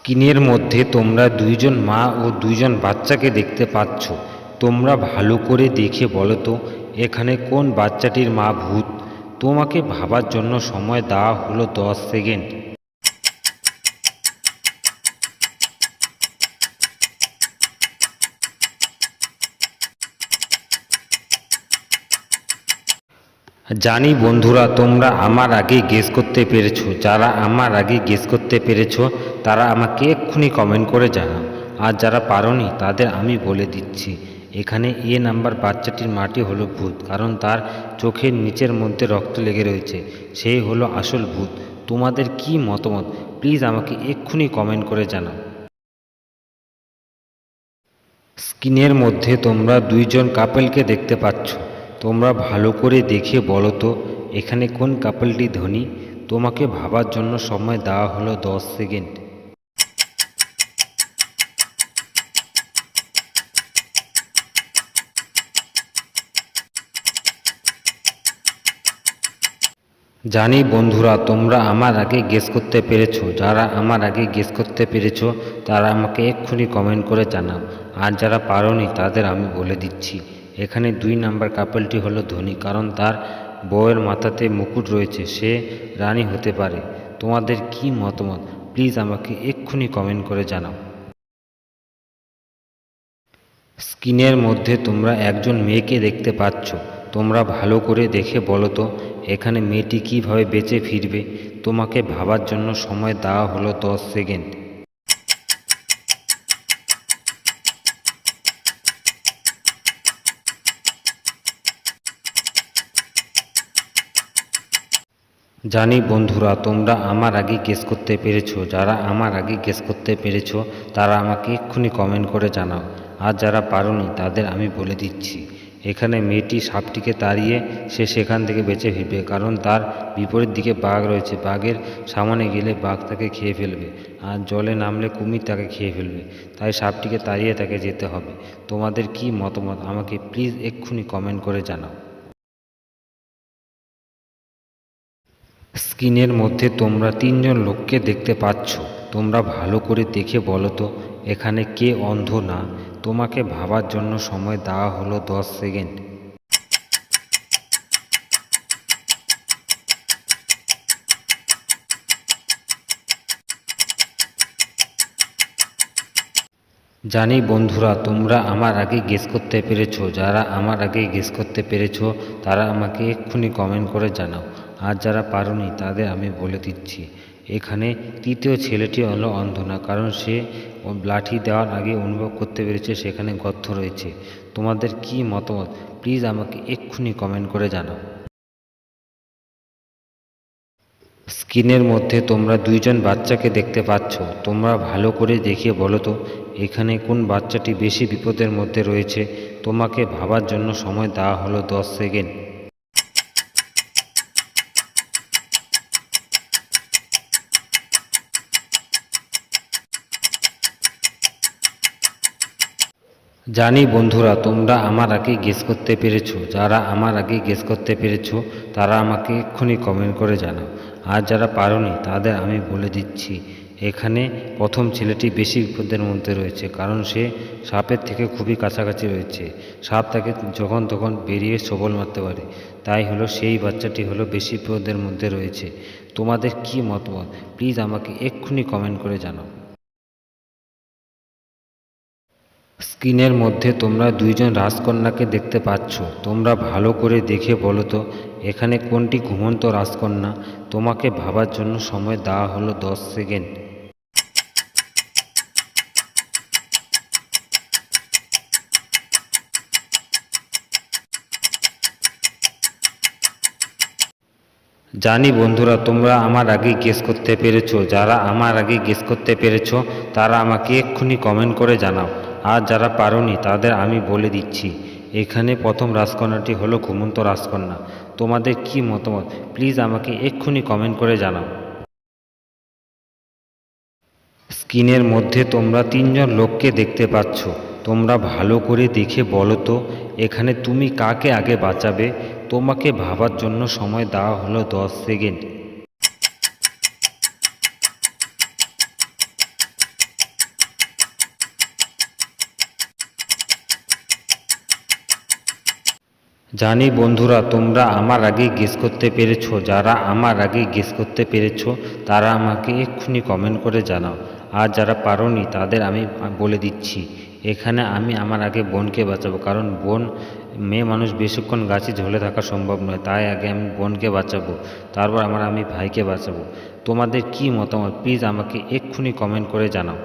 স্ক্রিনের মধ্যে তোমরা দুইজন মা ও দুইজন বাচ্চাকে দেখতে পাচ্ছ। তোমরা ভালো করে দেখে বলো তো এখানে কোন বাচ্চাটির মা ভূত। তোমাকে ভাবার জন্য সময় দেওয়া হলো 10 সেকেন্ড। জানি বন্ধুরা তোমরা আমার আগে গেস করতে পেরেছো। যারা আমার আগে গেস করতে পেরেছো তারা আমাকে এক্ষুনি কমেন্ট করে জানাও। আর যারা পারোনি তাদের আমি বলে দিচ্ছি, এখানে এ নাম্বার বাচ্চাটির মাটি হলো ভূত, কারণ তার চোখের নিচের মধ্যে রক্ত লেগে রয়েছে। সেই হলো আসল ভূত। তোমাদের কি মতামত প্লিজ আমাকে এক্ষুনি কমেন্ট করে জানাও। স্ক্রিনের মধ্যে তোমরা দুইজন কাপলকে দেখতে পাচ্ছ। তোমরা ভালো করে দেখে বলো তো এখানে কোন কাপলটি ধনী। তোমাকে ভাবার জন্য সময় দেওয়া হলো 10 সেকেন্ড। জানি বন্ধুরা তোমরা আমার আগে গেস করতে পেরেছো। যারা আমার আগে গেস করতে পেরেছো তারা আমাকে এক্ষুনি কমেন্ট করে জানাও। আর যারা পারোনি তাদের আমি বলে দিচ্ছি, এখানে 2 নাম্বার কাপলটি হলো ধনী, কারণ তার বউয়ের মাথাতে মুকুট রয়েছে, সে রানী হতে পারে। তোমাদের কি মতামত প্লিজ আমাকে এক্ষুনি কমেন্ট করে জানাও। স্ক্রিনের মধ্যে তোমরা একজন মেয়েকে দেখতে পাচ্ছ। তোমরা ভালো করে দেখে বলো তো এখানে মেয়েটি কিভাবে বেঁচে ফিরবে। তোমাকে ভাবার জন্য সময় দেওয়া হলো 10 সেকেন্ড। জানি বন্ধুরা তোমরা আমার আগে গেস করতে পেরেছো। যারা আমার আগে গেস করতে পেরেছো তারা আমাকে এক্ষুনি কমেন্ট করে জানাও। আর যারা পারোনি তাদের আমি বলে দিচ্ছি, এখানে মেয়েটি সাপটিকে তাড়িয়ে সে সেখান থেকে বেঁচে ফিরবে, কারণ তার বিপরীত দিকে বাঘ রয়েছে। বাঘের সামনে গেলে বাঘ তাকে খেয়ে ফেলবে, আর জলে নামলে কুমির তাকে খেয়ে ফেলবে। তাই সাপটিকে তাড়িয়ে তাকে যেতে হবে। তোমাদের কি মতামত আমাকে প্লিজ এক্ষুনি কমেন্ট করে জানাও। স্ক্রিনের মধ্যে তোমরা 3 জন লোককে দেখতে পাচ্ছ। তোমরা ভালো করে দেখে বলো তো এখানে কে অন্ধ না। তোমাকে ভাবার জন্য সময় দেওয়া হলো 10 সেকেন্ড। জানি বন্ধুরা তোমরা আমার আগে গেস করতে পেরেছো। যারা আমার আগে গেস করতে পেরেছো তারা আমাকে এক্ষুনি কমেন্ট করে জানাও। আর যারা পারোনি তাদের আমি বলে দিচ্ছি, এখানে তৃতীয় ছেলেটি হলো অন্ধ না, কারণ সে লাঠি দেওয়ার আগে অনুভব করতে পেরেছে সেখানে গর্ত রয়েছে। তোমাদের কি মতামত প্লিজ আমাকে এক্ষুনি কমেন্ট করে জানাও। স্ক্রিনের মধ্যে তোমরা 2 জন বাচ্চাকে দেখতে পাচ্ছ। তোমরা ভালো করে দেখে বলো তো এখানে কোন বাচ্চাটি বেশি বিপদের মধ্যে রয়েছে। তোমাকে ভাবার জন্য সময় দেওয়া হলো 10 সেকেন্ড। জানি বন্ধুরা তোমরা আমার আগে গেস করতে পেরেছো। যারা আমার আগে গেস করতে পেরেছো তারা আমাকে এক্ষুনি কমেন্ট করে জানাও। আর যারা পারোনি তাদের আমি বলে দিচ্ছি, এখানে প্রথম ছেলেটি বেশি বিপদের মধ্যে রয়েছে, কারণ সে সাপের থেকে খুবই কাছাকাছি রয়েছে। সাপ তাকে যখন তখন বেরিয়ে সবল মারতে পারে। তাই হলো সেই বাচ্চাটি হলো বেশি বিপদের মধ্যে রয়েছে। তোমাদের কি মতামত প্লিজ আমাকে এক্ষুনি কমেন্ট করে জানাও। স্ক্রিনের মধ্যে তোমরা 2 জন রাজকন্যাকে দেখতে পাচ্ছ। তোমরা ভালো করে দেখে বলো তো এখানে কোনটি ঘুমন্ত রাজকন্যা। তোমাকে ভাবার জন্য সময় দেওয়া হলো 10 সেকেন্ড। জানি বন্ধুরা তোমরা আমার আগে গেস করতে পেরেছো। যারা আমার আগে গেস করতে পেরেছো তারা আমাকে এক্ষুনি কমেন্ট করে জানাও। আর যারা পারোনি তাদের আমি বলে দিচ্ছি, এখানে প্রথম রাজকন্যাটি হলো ঘুমন্ত রাজকন্যা। তোমাদের কি মতামত প্লিজ আমাকে এক্ষুনি কমেন্ট করে জানাও। স্ক্রিনের মধ্যে তোমরা 3 জন লোককে দেখতে পাচ্ছ। তোমরা ভালো করে দেখে বলো তো এখানে তুমি কাকে আগে বাঁচাবে। তোমাকে ভাবার জন্য সময় দেওয়া হলো 10 সেকেন্ড। জানি বন্ধুরা তোমরা আমার আগে গেস করতে পেরেছো, যারা আমার আগে গেস করতে পেরেছো তারা আমাকে এক্ষুনি কমেন্ট করে জানাও। আর যারা পারোনি তাদের আমি বলে দিচ্ছি, এখানে আমি আমার আগে বোনকে বাঁচাবো, কারণ বোন মেয়ে মানুষ বেশিক্ষণ গাছে ঝুলে থাকা সম্ভব নয়, তাই আগে আমি বোনকে বাঁচাবো, তারপর আমি ভাইকে বাঁচাবো। তোমাদের কি মতামত প্লিজ আমাকে এক্ষুনি কমেন্ট করে জানাও।